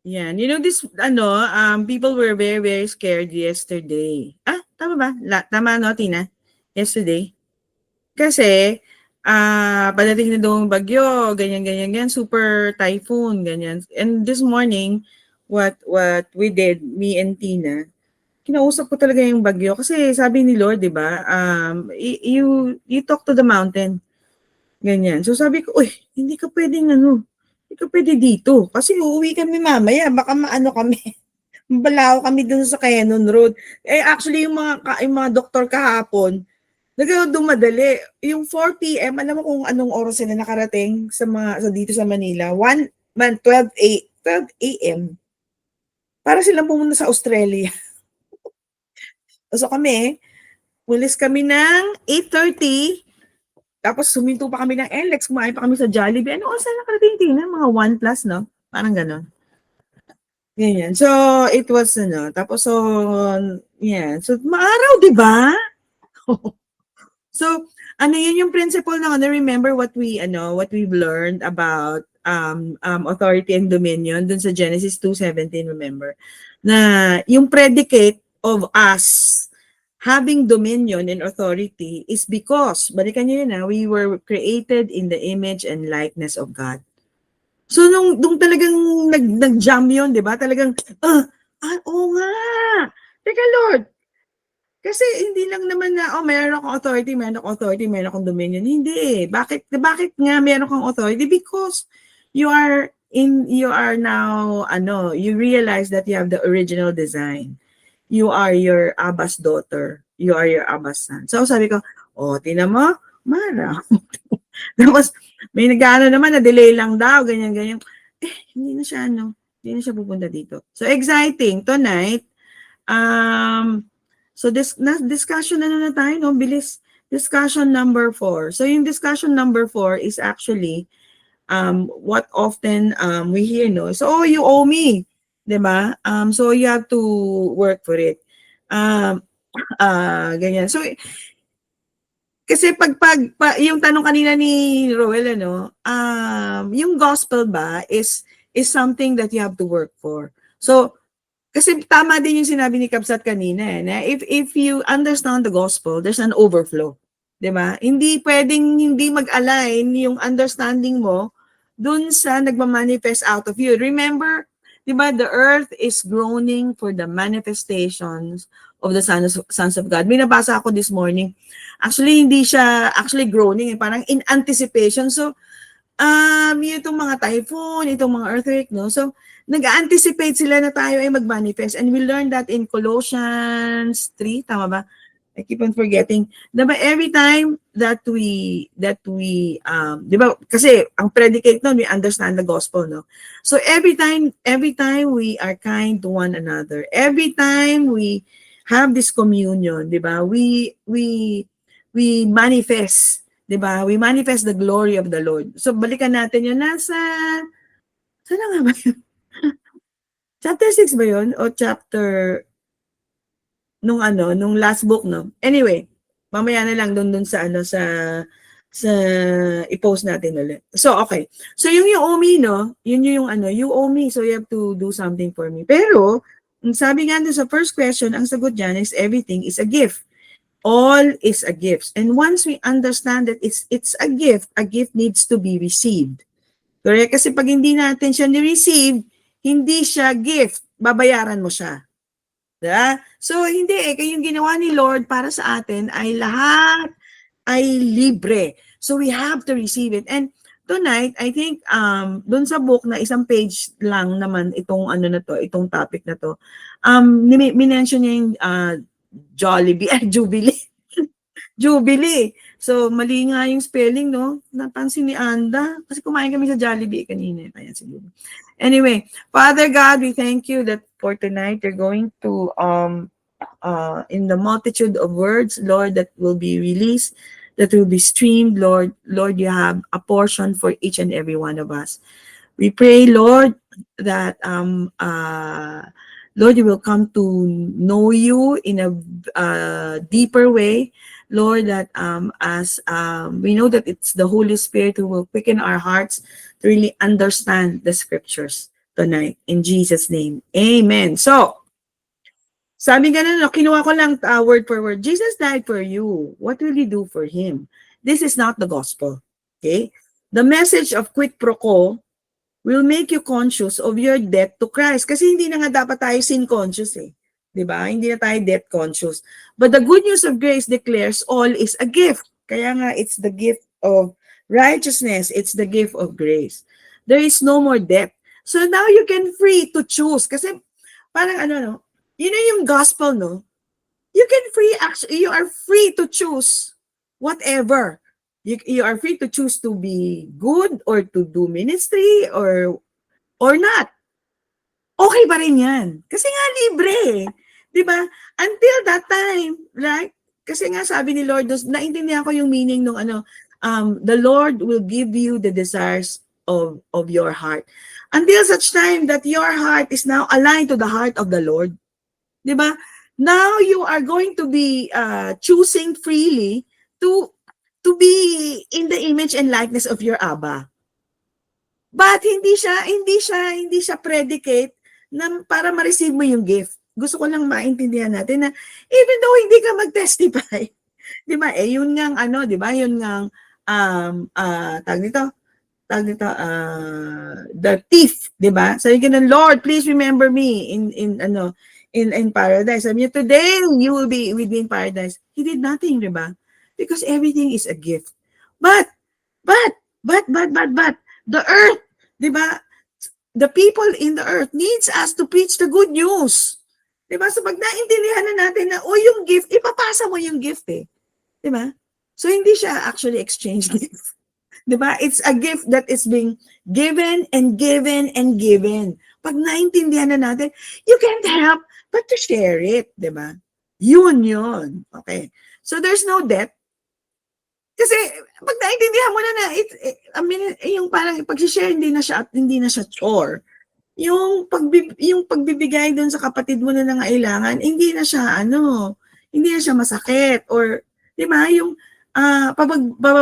Yan. You know this, people were very, very scared yesterday. Tama ba? Tama, no, Tina? Yesterday. Kasi, padating na daw ang bagyo, ganyan, ganyan, ganyan, super typhoon, ganyan. And this morning, what we did, me and Tina, kinausap ko talaga yung bagyo. Kasi sabi ni Lord, di ba, you talk to the mountain. Ganyan. So sabi ko, uy, hindi ka pwedeng hindi ka pwede dito. Kasi uuwi kami mamaya, baka maano kami. Balao kami dun sa Canon Road. Actually, yung mga doktor kahapon, dumadali. Yung 4 p.m., alam mo kung anong oras sila nakarating dito sa Manila? 12 a.m. Para silang pumunta sa Australia. So kami, ulis kami ng 8:30. Tapos suminto pa kami ng NLEX, kumain pa kami sa Jollibee. Ano oras na nakarating din? Mga 1 plus, no? Parang gano'n. Ganyan. So, it was, tapos so, yeah. So, maaraw, di ba? So, yun yung principle na remember what we've learned about authority and dominion dun sa Genesis 2:17, remember? Na yung predicate of us having dominion and authority is because, balikan nyo yun, we were created in the image and likeness of God. So, nung talagang nag-jam yun, di ba? Talagang, oo nga. Teka, Lord, kasi hindi lang naman na, meron akong authority, meron akong dominion. Hindi eh. Bakit nga meron kang authority? Because you are now, you realize that you have the original design. You are your Abba's daughter. You are your Abba's son. So sabi ko, tinan mo, Mara. Tapos, may nag-ano naman, na-delay lang daw, ganyan. Hindi na siya pupunta dito. So, exciting. Tonight, so discussion na tayo, no? Bilis. Discussion number 4. So, yung discussion number 4 is actually, what often we hear, no? So, you owe me. Diba? So, you have to work for it. Ganyan. So, kasi yung tanong kanina ni Roel, yung gospel ba is something that you have to work for. So, kasi tama din yung sinabi ni Kapsat kanina, na if you understand the gospel, there's an overflow. 'Di ba? Hindi pwedeng hindi mag-align yung understanding mo dun sa nagma-manifest out of you. Remember, 'di ba, the earth is groaning for the manifestations of the sons of God. May nabasa ako this morning. Actually, hindi siya actually groaning, parang in anticipation. So, itong mga typhoon, itong mga earthquake, no? So, nag-anticipate sila na tayo ay mag-manifest. And we learned that in Colossians 3, tama ba? I keep on forgetting. Diba, every time that we, diba, kasi ang predicate nun, we understand the gospel, no? So, every time we are kind to one another, every time we have this communion, diba, we manifest, diba? We manifest the glory of the Lord. So, balikan natin yun. Saan na nga ba yun? Chapter 6 ba yun? O chapter, nung last book, no? Anyway, mamaya na lang dun sa i-post natin ulit. So, okay. So, yung you owe me, no? Yun yung you owe me, so you have to do something for me. Pero, sabi nga dun sa first question, ang sagot dyan is everything is a gift. All is a gift. And once we understand that it's a gift needs to be received. Correct? Kasi pag hindi natin siya ni-receive, hindi siya gift, babayaran mo siya. Diba? So, hindi yung ginawa ni Lord para sa atin ay lahat ay libre. So, we have to receive it. And tonight, I think, dun sa book na isang page lang naman itong itong topic na to, minention niya yung Jollibee, Jubilee. Jubilee. So, mali nga yung spelling, no? Napansin ni Anda. Kasi kumain kami sa Jollibee kanina. Kaya siguro. Anyway, Father God, we thank you that for tonight, you're going to, in the multitude of words, Lord, that will be released, that will be streamed, Lord, you have a portion for each and every one of us. We pray, Lord, that, Lord, you will come to know you in a deeper way. Lord, that as we know that it's the Holy Spirit who will quicken our hearts to really understand the scriptures, tonight. In Jesus' name. Amen. So, sabi nga na, kinuha ko lang word for word. Jesus died for you. What will you do for Him? This is not the gospel. Okay? The message of quid pro quo will make you conscious of your debt to Christ. Kasi hindi na nga dapat tayo sin conscious eh. 'Di ba? Hindi na tayo debt conscious. But the good news of grace declares all is a gift. Kaya nga it's the gift of righteousness. It's the gift of grace. There is no more debt. So now you can free to choose. Kasi parang ano no, yun na yung gospel no. You are free to choose whatever. You are free to choose to be good or to do ministry or not. Okay pa rin yan. Kasi nga libre eh. 'Di ba? Until that time, right? Kasi nga sabi ni Lord, naintindihan ko yung meaning ng the Lord will give you the desires of your heart. Until such time that your heart is now aligned to the heart of the Lord. 'Di ba? Now you are going to be choosing freely to be in the image and likeness of your Abba. But hindi siya predicate na para ma-receive mo yung gift. Gusto ko lang maintindihan natin na even though hindi ka mag-testify, 'di ba? Yun ngang di ba? Yun ngang tag dito, the thief, 'di ba? Sabi ko ng Lord, please remember me in paradise. Sabi niya, today you will be with me in paradise. He did nothing, 'di ba? Because everything is a gift. But the earth, 'di ba? The people in the earth needs us to preach the good news. 'Di ba? So pag naintindihan na natin na yung gift, ipapasa mo yung gift eh. 'Di ba? So hindi siya actually exchange gift. 'Di ba? It's a gift that is being given and given and given. Pag naintindihan na natin, you can't help but to share it, 'di ba? Yun. Okay. So there's no debt. Kasi pag naintindihan mo na yung parang pag-share hindi na siya chore. Yung pagbibigay doon sa kapatid mo na nangailangan, hindi na siya masakit or 'di ba yung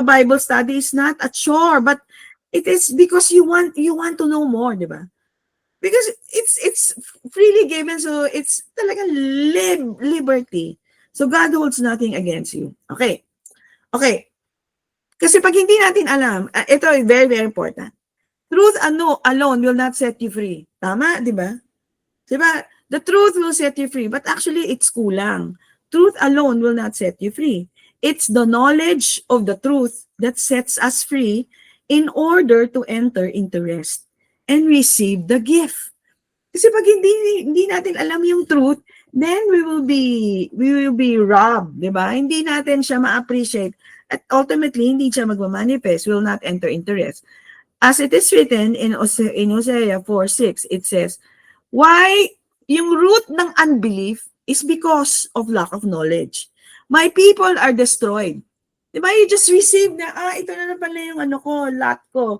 Bible study is not a chore but it is because you want to know more, 'di ba? Because it's freely given, so it's talagang liberty. So God holds nothing against you. Okay. Kasi pag hindi natin alam, ito is very, very important. Truth alone will not set you free. Tama, di ba? Di ba? The truth will set you free, but actually it's kulang. Truth alone will not set you free. It's the knowledge of the truth that sets us free in order to enter into rest and receive the gift. Kasi pag hindi natin alam yung truth, then we will be robbed, di ba? Hindi natin siya ma-appreciate. At ultimately, hindi siya magmamanifest, will not enter into rest. As it is written in Hosea 4:6, it says, why yung root ng unbelief is because of lack of knowledge. My people are destroyed. Diba? You just receive na, ito na pala yung lot ko.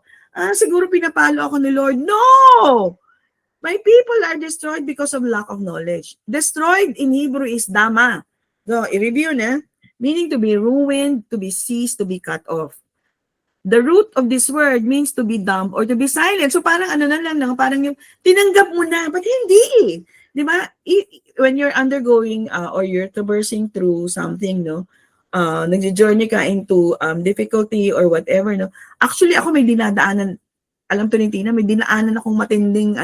Siguro pinapalo ako ni Lord. No! My people are destroyed because of lack of knowledge. Destroyed in Hebrew is dama. So, i-review na. Meaning to be ruined, to be seized, to be cut off. The root of this word means to be dumb or to be silent. So parang parang yung tinanggap mo na, but hindi. Di ba? When you're undergoing or you're traversing through something, no? Nag-journey ka into difficulty or whatever, no? Actually, ako may dinadaanan, alam to ni Tina, may dinaanan akong matinding,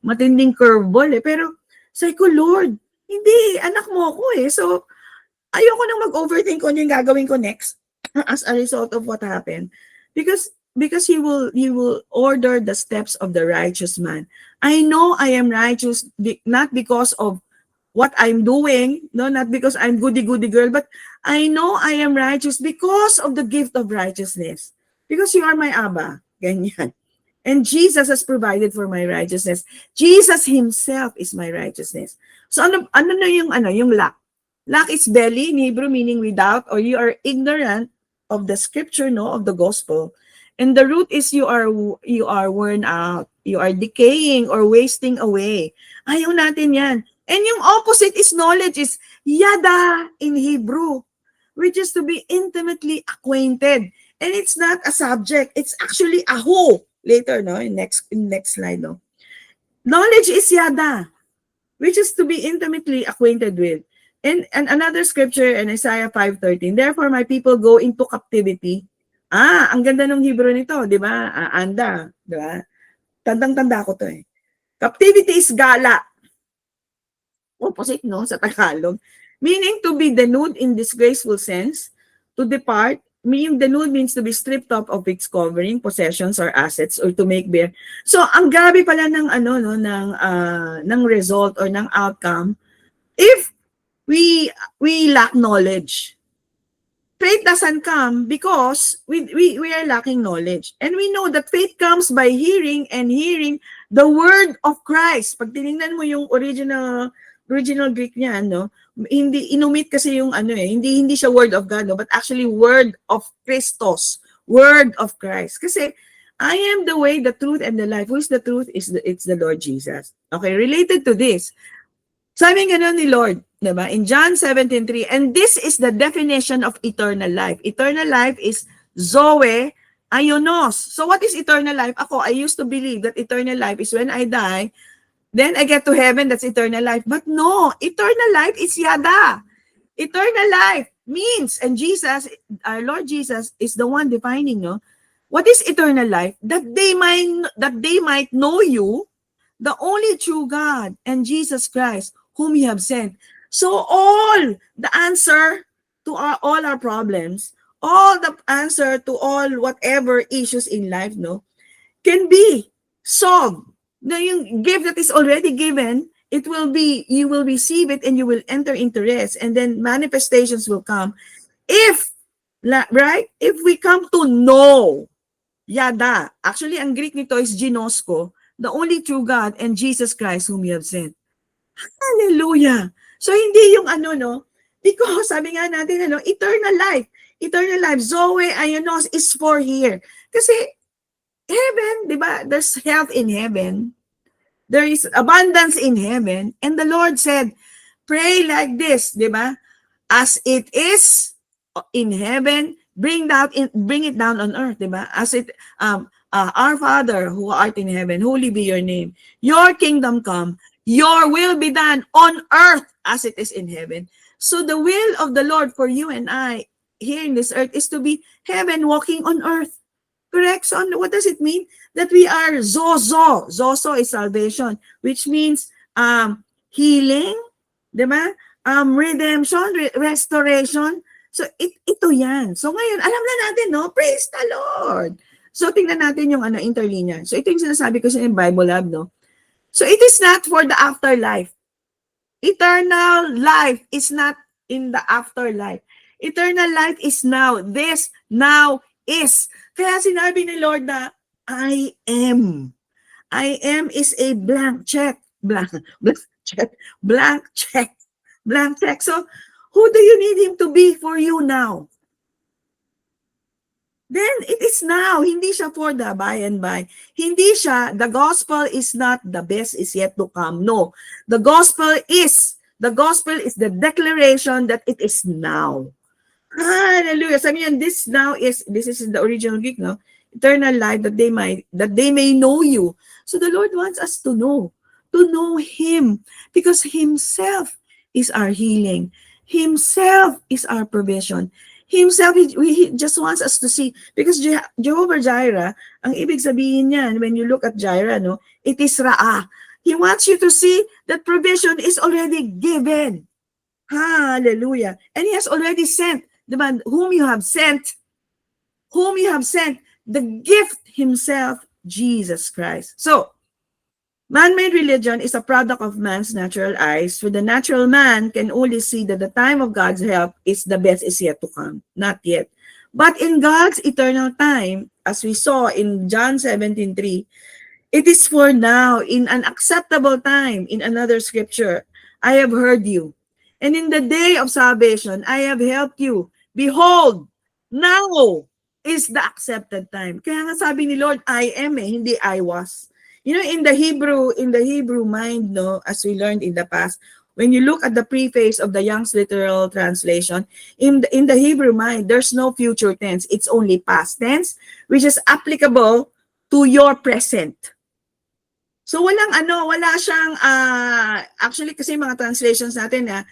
matinding curveball eh. Pero, sabi ko, Lord, hindi, anak mo ako eh. So, ayoko nang mag-overthink kung yung gagawin ko next as a result of what happened. Because he will order the steps of the righteous man. I know I am righteous not because of what I'm doing, no, not because I'm goody girl, but I know I am righteous because of the gift of righteousness. Because you are my Abba. Ganyan. And Jesus has provided for my righteousness. Jesus himself is my righteousness. So ano na yung lack? Lack is belly in Hebrew, meaning without, or you are ignorant of the scripture, no, of the gospel. And the root is you are worn out, you are decaying or wasting away. Ayaw natin yan. And yung opposite is knowledge, is yada in Hebrew, which is to be intimately acquainted. And it's not a subject, it's actually a who. Later, no, in next slide, no. Knowledge is yada, which is to be intimately acquainted with. And another scripture in Isaiah 5:13, therefore my people go into captivity. Ang ganda ng Hebrew nito, di ba? Anda, di ba? Tandang-tanda ko to eh. Captivity is gala. Opposite, no, sa Tagalog. Meaning to be denude in disgraceful sense, to depart, meaning denude means to be stripped off of its covering, possessions or assets, or to make bare. So ang grabe pala ng ano no ng result or ng outcome if we lack knowledge. Faith doesn't come because we are lacking knowledge. And we know that faith comes by hearing and hearing the word of Christ. Pag tinignan mo yung original Greek niya, no? Hindi inumit kasi yung ano eh, hindi siya word of God, no? But actually word of Christos, word of Christ. Kasi I am the way, the truth, and the life. Who is the truth? It's the Lord Jesus. Okay, related to this, sabi nga ni Lord, diba? In John 17:3, and this is the definition of eternal life. Eternal life is Zoe Ionos. So what is eternal life? I used to believe that eternal life is when I die, then I get to heaven, that's eternal life. But no, eternal life is yada. Eternal life means, and Jesus, our Lord Jesus, is the one defining, no? What is eternal life? That they might know you, the only true God, and Jesus Christ, whom you have sent. So all the answer to all our problems, all the answer to all whatever issues in life, no, can be solved. Now, yung gift that is already given, it will be, you will receive it and you will enter into rest, and then manifestations will come. If, right? If we come to know, yada. Actually, ang Greek nito is ginosko, the only true God and Jesus Christ whom you have sent. Hallelujah. So hindi yung ano, no? Because sabi nga natin, ano, eternal life. Eternal life. Zoe Ionos is for here. Kasi heaven, di ba? There's health in heaven. There is abundance in heaven. And the Lord said, pray like this, di ba? As it is in heaven, bring it down on earth, di ba? As it, our Father who art in heaven, holy be your name. Your kingdom come. Your will be done on earth as it is in heaven. So the will of the Lord for you and I here in this earth is to be heaven walking on earth. Correct? So what does it mean? That we are zozo. Zozo is salvation, which means healing, diba? Redemption, restoration. So ito yan. So ngayon, alam na natin, no? Praise the Lord. So tingnan natin yung interlinear. So ito yung sinasabi ko sa Bible Lab, no? So it is not for the afterlife. Eternal life is not in the afterlife. Eternal life is now. This now is. Kaya sinabi ni Lord na, I am. I am is a blank check. Blank check. Blank check. Blank check. So, who do you need him to be for you now? Then it is now. Hindi siya for the by and by. Hindi siya, the gospel is not the best is yet to come. No. The gospel is the declaration that it is now. Hallelujah. Sabi niyan, this is in the original Greek, no? Eternal life that they may know you. So the Lord wants us to know him, because himself is our healing. Himself is our provision. Himself, he just wants us to see, because Jehovah Jireh, ang ibig sabihin niyan, when you look at Jireh, no, it is Ra'ah. He wants you to see that provision is already given. Hallelujah. And he has already sent, diba, whom you have sent, the gift himself, Jesus Christ. So, man-made religion is a product of man's natural eyes, for the natural man can only see that the time of God's help is the best is yet to come. Not yet. But in God's eternal time, as we saw in John 17:3, it is for now, in an acceptable time, in another scripture, I have heard you. And in the day of salvation, I have helped you. Behold, now is the accepted time. Kaya nga sabi ni Lord, I am hindi I was. You know, in the Hebrew mind, no, as we learned in the past, when you look at the preface of the Young's Literal Translation, in the Hebrew mind, there's no future tense. It's only past tense, which is applicable to your present. So wala siyang actually kasi mga translations natin na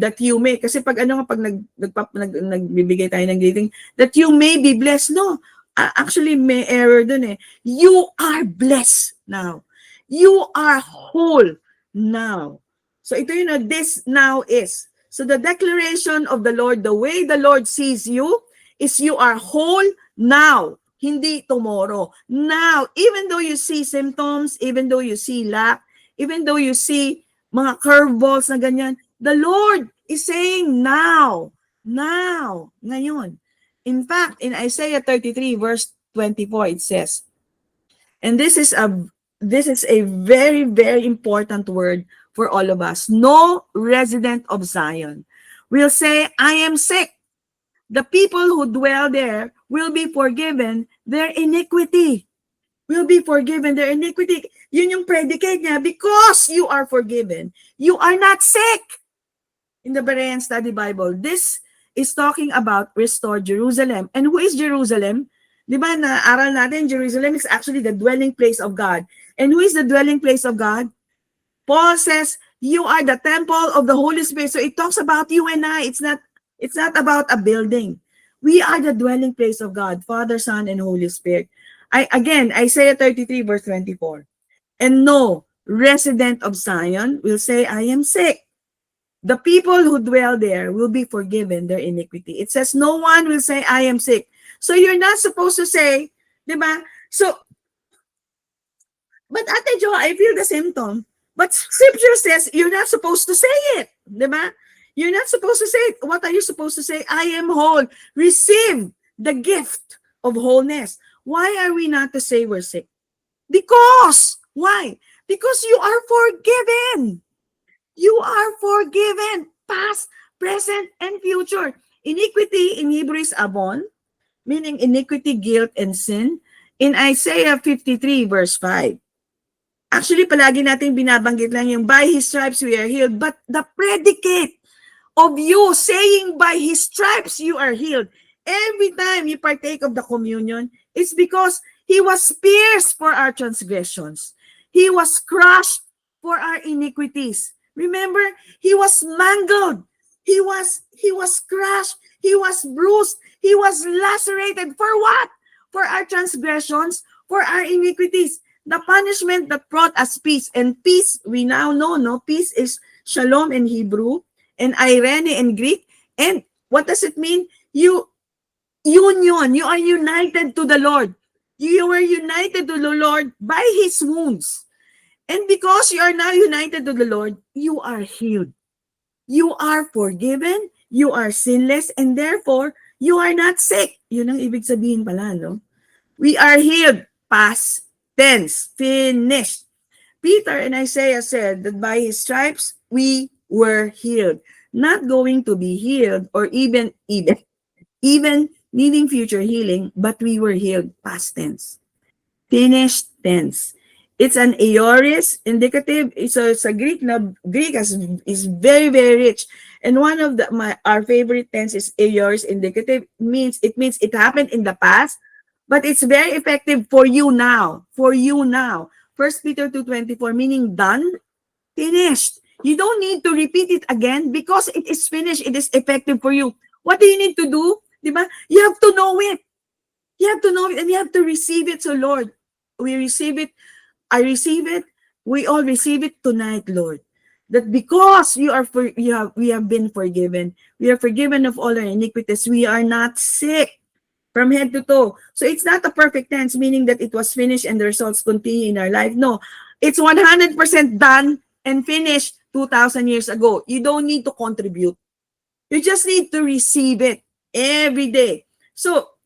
that you may, kasi pag pag nagbibigay tayo ng greeting, that you may be blessed. No. Actually may error dun eh. You are blessed now. You are whole now. So ito yun na this now is. So the declaration of the Lord, the way the Lord sees you is you are whole now. Hindi tomorrow. Now, even though you see symptoms, even though you see lack, even though you see mga curveballs na ganyan, the Lord is saying now, ngayon. In fact, in Isaiah 33 verse 24, it says, and this is a very, very important word for all of us. No resident of Zion will say, I am sick. The people who dwell there will be forgiven their iniquity. Will be forgiven their iniquity. Yun yung predicate niya. Because you are forgiven, you are not sick. In the Berean Study Bible, this is talking about restored Jerusalem. And who is Jerusalem? Di ba, naaral natin, Jerusalem is actually the dwelling place of God. And who is the dwelling place of God? Paul says, you are the temple of the Holy Spirit. So it talks about you and I. It's not about a building. We are the dwelling place of God, Father, Son, and Holy Spirit. Again, Isaiah 33 verse 24. And no resident of Zion will say, I am sick. The people who dwell there will be forgiven their iniquity. It says, no one will say, I am sick. So you're not supposed to say, di ba? So, but Ate Jo, I feel the symptom. But scripture says you're not supposed to say it. Di ba? You're not supposed to say it. What are you supposed to say? I am whole. Receive the gift of wholeness. Why are we not to say we're sick? Because. Why? Because you are forgiven. You are forgiven. Past, present, and future. Iniquity in Hebrew is abon, meaning iniquity, guilt, and sin. In Isaiah 53 verse 5. Actually, palagi natin binabanggit lang yung by His stripes we are healed. But the predicate of you saying by His stripes you are healed, every time you partake of the communion, it's because He was pierced for our transgressions. He was crushed for our iniquities. Remember, He was mangled. He was crushed. He was bruised. He was lacerated. For what? For our transgressions, for our iniquities. The punishment that brought us peace. And peace, we now know, no? Peace is shalom in Hebrew and irene in Greek. And what does it mean? Union. You are united to the Lord. You were united to the Lord by His wounds. And because you are now united to the Lord, you are healed. You are forgiven. You are sinless. And therefore, you are not sick. Yun ang ibig sabihin pala, no? We are healed. Past tense. Finished. Peter and Isaiah said that by His stripes, we were healed. Not going to be healed or even needing future healing, but we were healed. Past tense. Finished tense. It's an aorist indicative. So sa Greek is very, very rich. And one of our favorite tense is aorist indicative. It means it happened in the past, but it's very effective for you now. For you now. 1 Peter 2:24, meaning done, finished. You don't need to repeat it again because it is finished. It is effective for you. What do you need to do? Diba? You have to know it. You have to know it and you have to receive it. So Lord, we receive it. I receive it. We all receive it tonight, Lord. That because we have been forgiven. We are forgiven of all our iniquities. We are not sick from head to toe. So it's not a perfect tense, meaning that it was finished and the results continue in our life. No, it's 100% done and finished 2,000 years ago. You don't need to contribute. You just need to receive it every day. So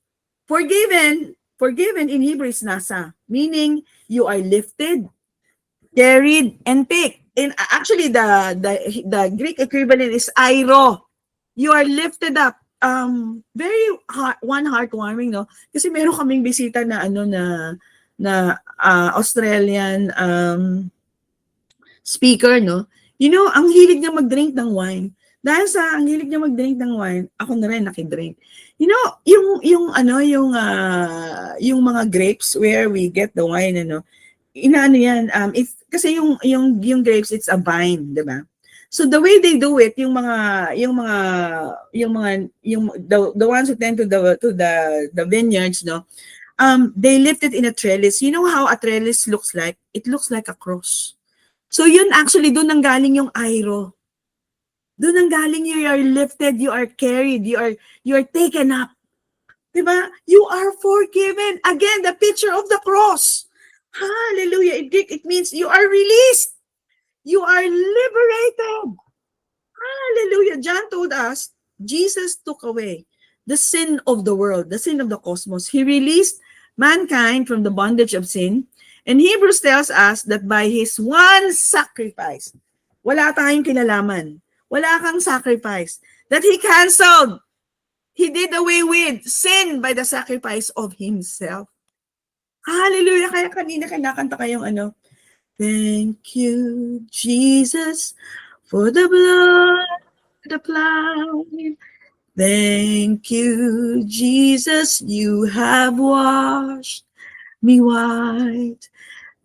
forgiven in Hebrew is nasa, meaning you are lifted, carried, and picked. And actually, the Greek equivalent is airo. You are lifted up. Very heartwarming, no? Kasi meron kaming bisita na Australian speaker, no? You know, ang hilig niya mag-drink ng wine. Dahil sa ang hilig niya mag-drink ng wine, ako na rin nakidrink. You know, yung mga grapes where we get the wine, inaano yan, it's, kasi yung grapes, it's a vine, di ba? So the way they do it, the ones who tend to the vineyards, no, they lift it in a trellis. You know how a trellis looks like? It looks like a cross. So yun actually, doon nanggaling yung airo. Doon nanggaling, you are lifted, you are carried, you are taken up. Diba? You are forgiven. Again, the picture of the cross. Hallelujah. It means you are released. You are liberated. Hallelujah. John told us, Jesus took away the sin of the world, the sin of the cosmos. He released mankind from the bondage of sin. And Hebrews tells us that by His one sacrifice, wala tayong kinalaman. Wala kang sacrifice. That He canceled. He did away with sin by the sacrifice of Himself. Hallelujah. Kaya kanina kinakanta kayong ano, thank you, Jesus, for the blood applied. Thank you, Jesus, you have washed me white.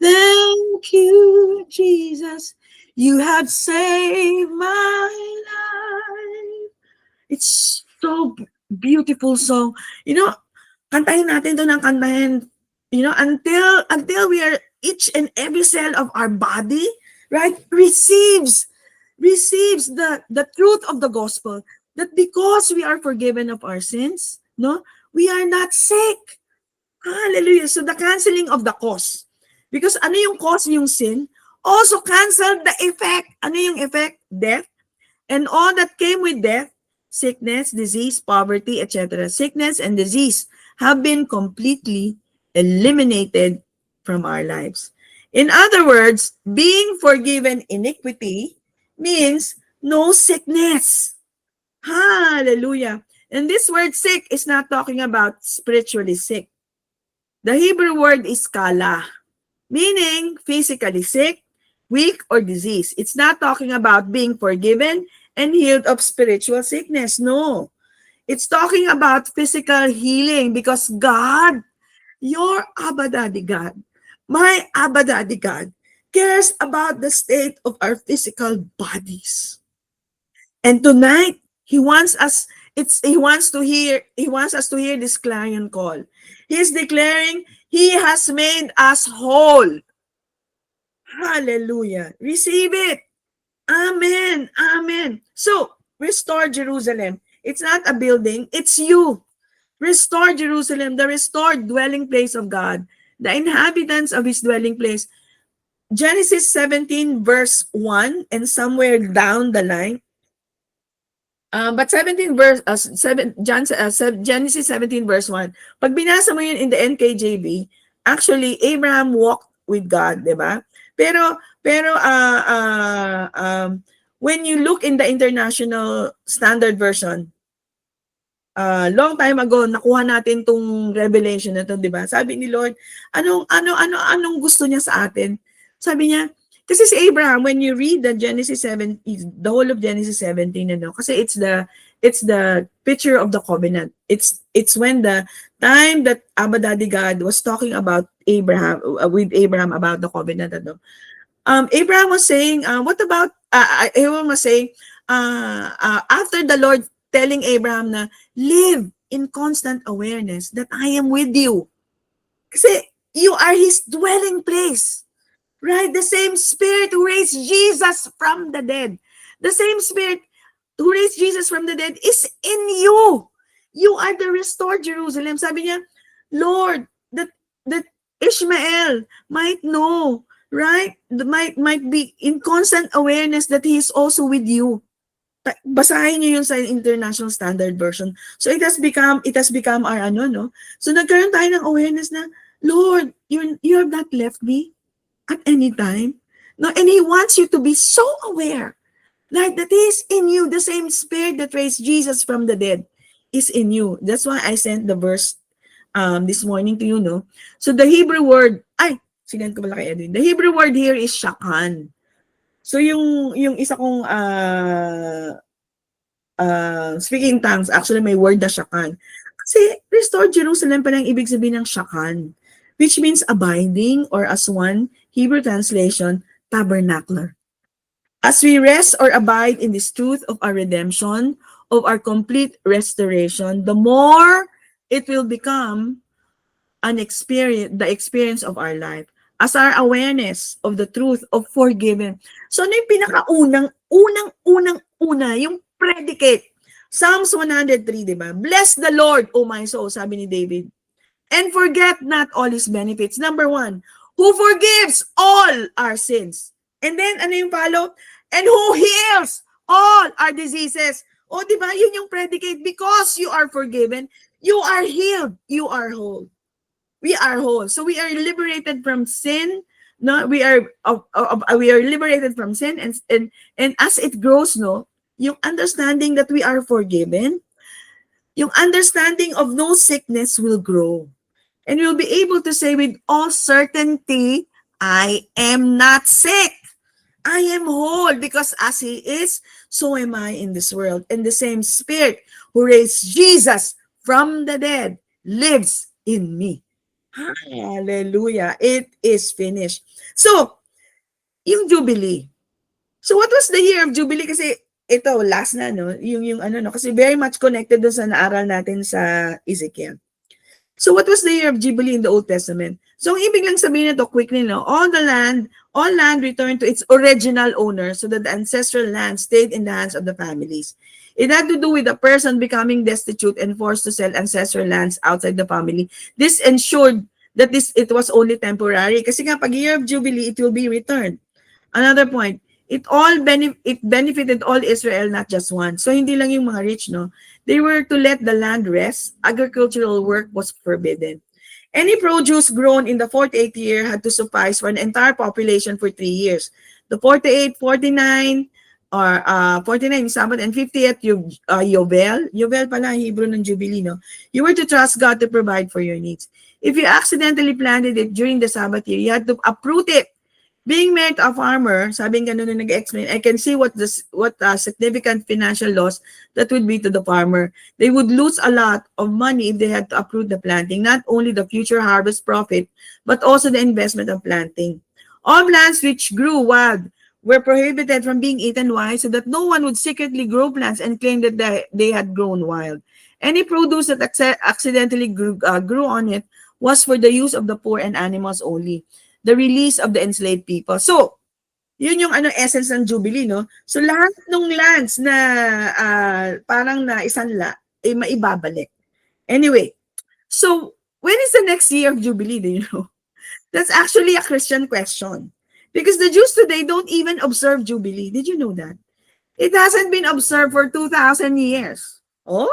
Thank you, Jesus, you have saved my life. It's so beautiful song. You know, kantahin natin to ng kantahin, you know, until we are, each and every cell of our body, right, receives the truth of the gospel, that because we are forgiven of our sins, no, we are not sick. Hallelujah. So the canceling of the cause. Because ano yung cause, yung sin, also cancel the effect. Ano yung effect? Death. And all that came with death, sickness, disease, poverty, etc. Sickness and disease have been completely eliminated from our lives. In other words, being forgiven iniquity means no sickness. Hallelujah. And this word sick is not talking about spiritually sick. The Hebrew word is kala, meaning physically sick, weak, or disease. It's not talking about being forgiven and healed of spiritual sickness. No. It's talking about physical healing, because God, your Abba Daddy God, my Abba Daddy God, cares about the state of our physical bodies. And tonight, He wants us He wants us to hear this clarion call. He is declaring He has made us whole. Hallelujah. Receive it. Amen. Amen. So, restore Jerusalem. It's not a building, it's you. Restore Jerusalem, the restored dwelling place of God, the inhabitants of His dwelling place. Genesis 17 verse 1, and somewhere down the line, but 17 verse, Genesis 17 verse 1, pag binasa mo yun in the NKJV, actually, Abraham walked with God, di ba? Pero when you look in the International Standard Version, long time ago, nakuha natin tong revelation na to, di ba? Sabi ni Lord, anong gusto niya sa atin? Sabi niya, kasi si Abraham, when you read the Genesis 7, the whole of Genesis 17, kasi it's the picture of the covenant. It's when the time that Abba Daddy God was talking about Abraham, with Abraham about the covenant. Abraham was saying, Abraham was saying, after the Lord telling Abraham na, live in constant awareness that I am with you. Kasi you are His dwelling place. Right? The same Spirit who raised Jesus from the dead. The same Spirit who raised Jesus from the dead is in you. You are the restored Jerusalem. Sabi niya, Lord, that Ishmael might know, right? Might be in constant awareness that He is also with you. Basahin niyo yun sa International Standard Version. So it has become our no? So nagkaroon tayo ng awareness na, Lord, you have not left me at any time. No, and He wants you to be so aware, like that He is in you. The same Spirit that raised Jesus from the dead is in you. That's why I sent the verse this morning to you, no? So the Hebrew word, sinend ko pala kay Edwin. The Hebrew word here is shakan. So yung isa kong speaking tongues, actually may word na shakan. Kasi restored Jerusalem pa lang ibig sabihin ng shakan, which means abiding or as one Hebrew translation, tabernacular. As we rest or abide in this truth of our redemption, of our complete restoration, the more it will become the experience of our life as our awareness of the truth of forgiven. So ano yung unang-una, yung predicate. Psalms 103, di ba? Bless the Lord, O my soul, sabi ni David. And forget not all His benefits. Number one, who forgives all our sins. And then, ano yung follow? And who heals all our diseases. O, di ba? Yun yung predicate. Because you are forgiven, you are healed, you are whole. We are whole. So we are liberated from sin. No, we are liberated from sin, and as it grows, no, yung understanding that we are forgiven, yung understanding of no sickness will grow. And we'll be able to say with all certainty, I am not sick. I am whole because as He is, so am I in this world. And the same Spirit who raised Jesus from the dead lives in me. Hallelujah. It is finished. So, yung Jubilee. So, what was the year of Jubilee? Kasi ito, last na, no? Yung ano, no? Kasi very much connected doon sa naaral natin sa Ezekiel. So, what was the year of Jubilee in the Old Testament? So, ang ibig lang sabihin nito, quickly, no? All land returned to its original owner so that the ancestral land stayed in the hands of the families. It had to do with the person becoming destitute and forced to sell ancestral lands outside the family. This ensured that it was only temporary. Kasi nga, pag year of Jubilee, it will be returned. Another point, it benefited all Israel, not just one. So, hindi lang yung mga rich, no? They were to let the land rest. Agricultural work was forbidden. Any produce grown in the 48th year had to suffice for an entire population for 3 years. The 48, 49, or 49 Sabbath and 50th Yovel. Yovel pala Hebrew ng Jubilee, no? You were to trust God to provide for your needs. If you accidentally planted it during the Sabbath year, you had to uproot it. Being married to a farmer, sabi nga nung nag-explain, I can see what significant financial loss that would be to the farmer. They would lose a lot of money if they had to uproot the planting, not only the future harvest profit, but also the investment of planting. All plants which grew wild were prohibited from being eaten wild so that no one would secretly grow plants and claim that they had grown wild. Any produce that accidentally grew on it was for the use of the poor and animals only. The release of the enslaved people. So, yun yung essence ng Jubilee, no? So, lahat ng lands na parang na isanla, maibabalik. Anyway, so, when is the next year of Jubilee, do you know? That's actually a Christian question. Because the Jews today don't even observe Jubilee. Did you know that? It hasn't been observed for 2,000 years. Oh?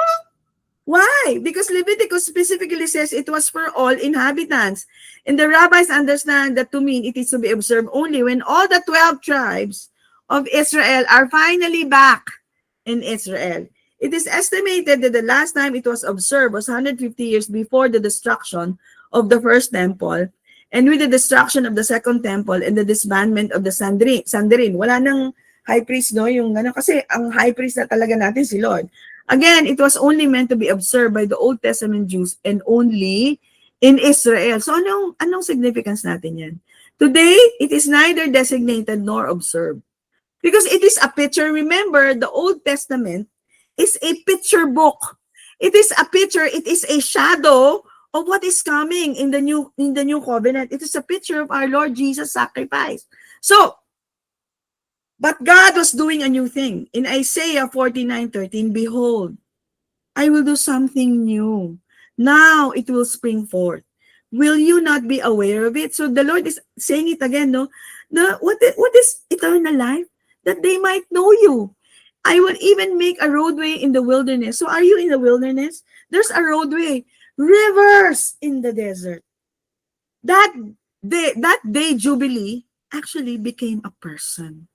Why? Because Leviticus specifically says it was for all inhabitants. And the rabbis understand that to mean it is to be observed only when all the 12 tribes of Israel are finally back in Israel. It is estimated that the last time it was observed was 150 years before the destruction of the first temple. And with the destruction of the second temple and the disbandment of the Sanhedrin, wala nang high priest, no? Yung kasi ang high priest na talaga natin si Lord. Again, it was only meant to be observed by the Old Testament Jews and only in Israel. So anong significance natin yan? Today, it is neither designated nor observed. Because it is a picture. Remember, the Old Testament is a picture book. It is a picture, it is a shadow of what is coming in the new covenant. It is a picture of our Lord Jesus' sacrifice. So, but God was doing a new thing. In Isaiah 49:13, behold, I will do something new. Now it will spring forth. Will you not be aware of it? So the Lord is saying it again, no? What is eternal life? That they might know you. I will even make a roadway in the wilderness. So are you in the wilderness? There's a roadway. Rivers in the desert. That day Jubilee actually became a person.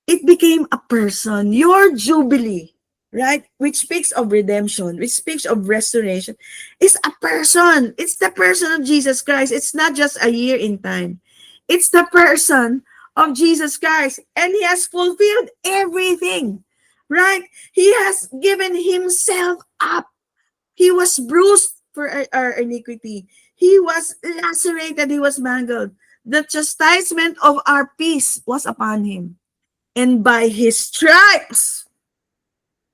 It became a person. Your Jubilee, right? Which speaks of redemption, which speaks of restoration, is a person. It's the person of Jesus Christ. It's not just a year in time. It's the person of Jesus Christ. And He has fulfilled everything, right? He has given Himself up. He was bruised for our iniquity. He was lacerated. He was mangled. the chastisement of our peace was upon him. And by his stripes,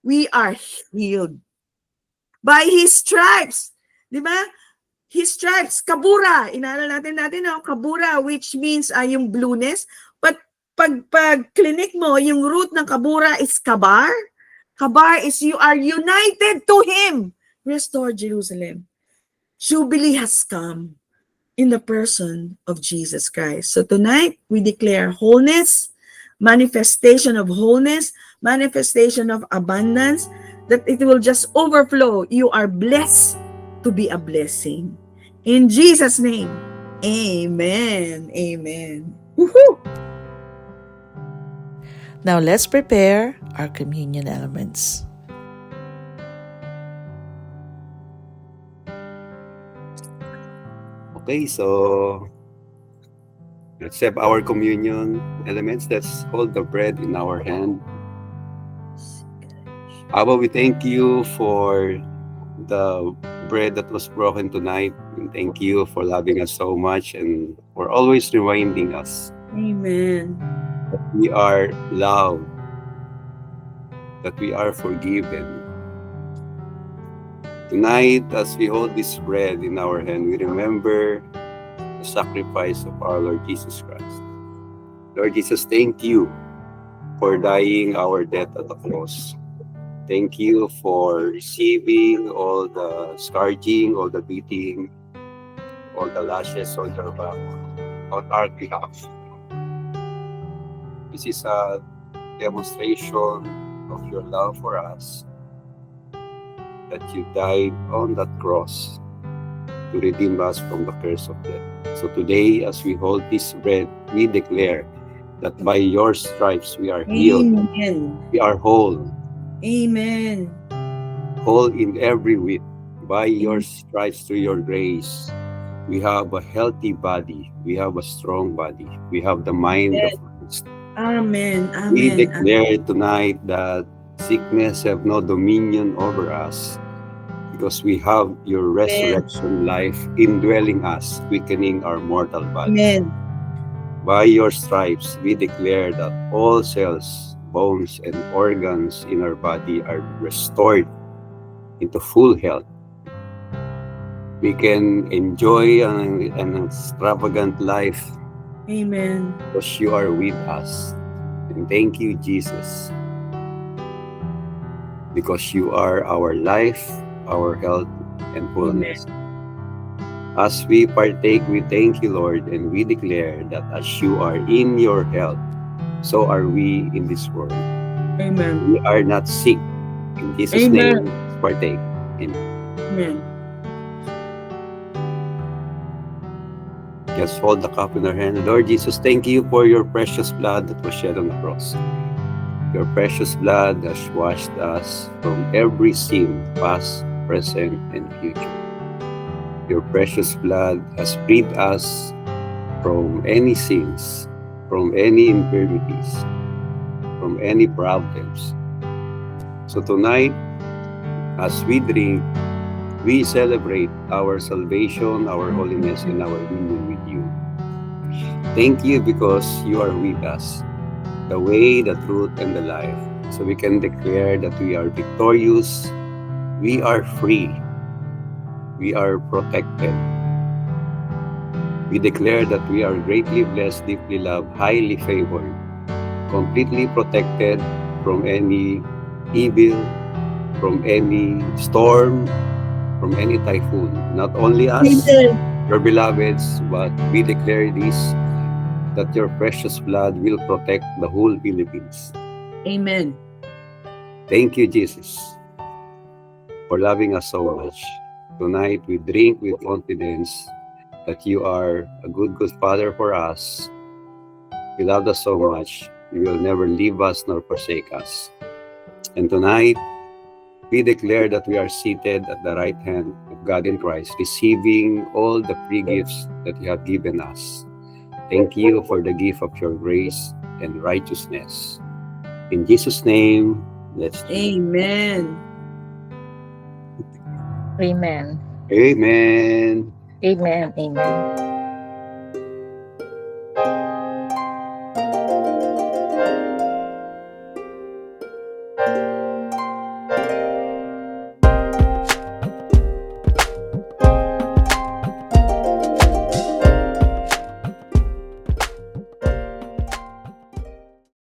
we are healed. By his stripes. Di ba? His stripes, kabura. Inaaral natin ang kabura, which means yung blueness. But pag clinic mo, yung root ng kabura is kabar. Kabar is you are united to him. Restore Jerusalem. Jubilee has come in the person of Jesus Christ. So tonight, we declare wholeness, manifestation of wholeness, manifestation of abundance, that it will just overflow. You are blessed to be a blessing. In Jesus' name, amen. Amen. Woohoo! Now let's prepare our communion elements. Okay, so let's have our communion elements. Let's hold the bread in our hand. Abba, we thank you for the bread that was broken tonight. And thank you for loving us so much and for always reminding us Amen. that we are loved, that we are forgiven. Tonight, as we hold this bread in our hand, we remember the sacrifice of our Lord Jesus Christ. Lord Jesus, thank you for dying our death at the cross. Thank you for receiving all the scourging, all the beating, all the lashes on your back, on our behalf. This is a demonstration of your love for us, that you died on that cross to redeem us from the curse of death. So today, as we hold this bread, we declare that by your stripes we are healed. Amen. We are whole. Amen. Whole in every whit. By your stripes, through your grace, we have a healthy body. We have a strong body. We have the mind of Christ. Amen. Amen. We declare tonight that sickness have no dominion over us, because we have your resurrection life indwelling us, quickening our mortal body. Amen. By your stripes, we declare that all cells, bones, and organs in our body are restored into full health. We can enjoy an extravagant life Amen. because you are with us. And thank you, Jesus, because you are our life, our health, and wholeness. As we partake, we thank you, Lord, and we declare that as you are in your health, so are we in this world. Amen. We are not sick. In Jesus' Amen. name, partake. Amen. Amen. Let's hold the cup in our hand. Lord Jesus, thank you for your precious blood that was shed on the cross. Your precious blood has washed us from every sin, past, present, and future. Your precious blood has freed us from any sins, from any infirmities, from any problems. So tonight, as we drink, we celebrate our salvation, our holiness, and our union with you. Thank you because you are with us, the way, the truth, and the life. So we can declare that we are victorious, we are free, we are protected. We declare that we are greatly blessed, deeply loved, highly favored, completely protected from any evil, from any storm, from any typhoon. Not only us, Amen. your beloveds, but we declare this, that your precious blood will protect the whole Philippines. Amen. Thank you, Jesus, for loving us so much. Tonight, we drink with confidence that you are a good, good Father for us. You love us so much. You will never leave us nor forsake us. And tonight, we declare that we are seated at the right hand of God in Christ, receiving all the free gifts that you have given us. Thank you for the gift of your grace and righteousness. In Jesus' name, let's drink. Amen. Amen. Amen. Amen. Amen.